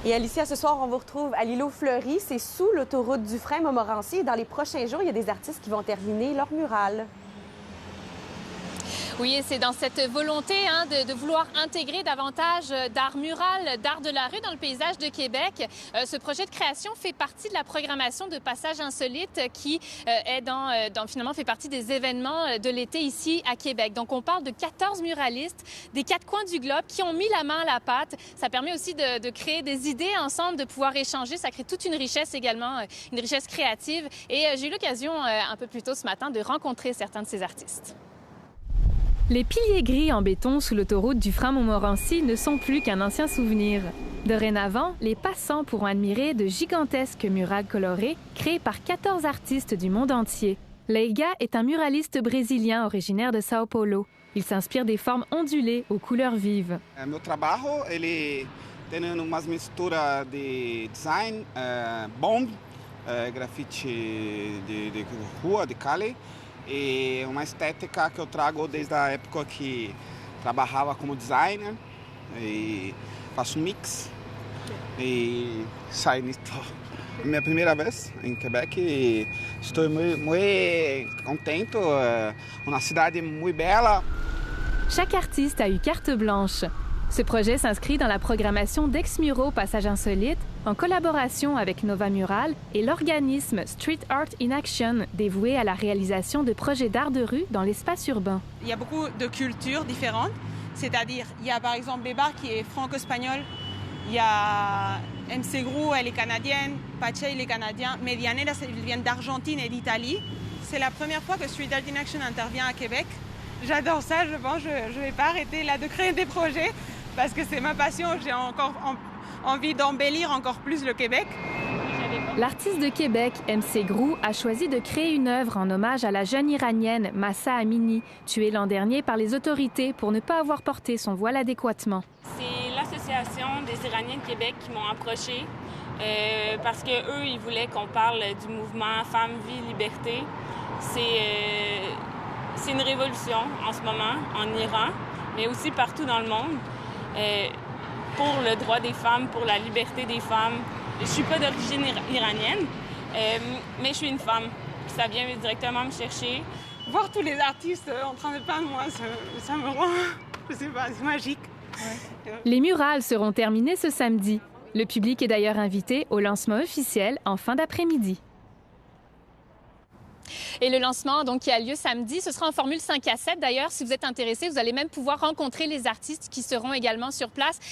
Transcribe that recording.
Et Alicia, ce soir, on vous retrouve à l'îlot Fleury. C'est sous l'autoroute Dufresne-Montmorency. Et dans les prochains jours, il y a des artistes qui vont terminer leur mural. Oui, et c'est dans cette volonté de vouloir intégrer davantage d'art mural, d'art de la rue dans le paysage de Québec. Ce projet de création fait partie de la programmation de Passage Insolite qui finalement fait partie des événements de l'été ici à Québec. Donc, on parle de 14 muralistes des 4 coins du globe qui ont mis la main à la pâte. Ça permet aussi de créer des idées ensemble, de pouvoir échanger. Ça crée toute une richesse également, une richesse créative. Et j'ai eu l'occasion un peu plus tôt ce matin de rencontrer certains de ces artistes. Les piliers gris en béton sous l'autoroute Dufresne-Montmorency ne sont plus qu'un ancien souvenir. Dorénavant, les passants pourront admirer de gigantesques murales colorées créées par 14 artistes du monde entier. Leiga est un muraliste brésilien originaire de São Paulo. Il s'inspire des formes ondulées aux couleurs vives. Meu trabalho, ele tem umas misturas de design, bomb, grafite de rua, de calle, e uma estética que eu trago desde a época que trabalhava como designer e faço mix e saio nisso. Minha primeira vez em Quebec e estou muito contente, uma cidade muito bela. Chaque artiste a eu carte blanche. Ce projet s'inscrit dans la programmation d'Exmuro Passage Insolite en collaboration avec Nova Mural et l'organisme Street Art in Action dévoué à la réalisation de projets d'art de rue dans l'espace urbain. Il y a beaucoup de cultures différentes, c'est-à-dire il y a par exemple Bébar qui est franco-espagnol, il y a MC Grou, elle est canadienne, Pache, il est canadien, Medianera, ils viennent d'Argentine et d'Italie. C'est la première fois que Street Art in Action intervient à Québec. J'adore ça, je pense, je ne vais pas arrêter là de créer des projets parce que c'est ma passion, j'ai encore envie d'embellir encore plus le Québec. L'artiste de Québec, MC Grou, a choisi de créer une œuvre en hommage à la jeune Iranienne Mahsa Amini, tuée l'an dernier par les autorités pour ne pas avoir porté son voile adéquatement. C'est l'association des Iraniens de Québec qui m'ont approchée parce qu'eux, ils voulaient qu'on parle du mouvement Femmes, Vie, Liberté. C'est une révolution en ce moment en Iran, mais aussi partout dans le monde, pour le droit des femmes, pour la liberté des femmes. Je ne suis pas d'origine iranienne, mais je suis une femme. Ça vient directement me chercher. Voir tous les artistes en train de peindre, moi, ça me rend, je sais pas, c'est magique. Ouais. Les murales seront terminées ce samedi. Le public est d'ailleurs invité au lancement officiel en fin d'après-midi. Et le lancement donc, qui a lieu samedi, ce sera en formule 5 à 7. D'ailleurs, si vous êtes intéressé, vous allez même pouvoir rencontrer les artistes qui seront également sur place.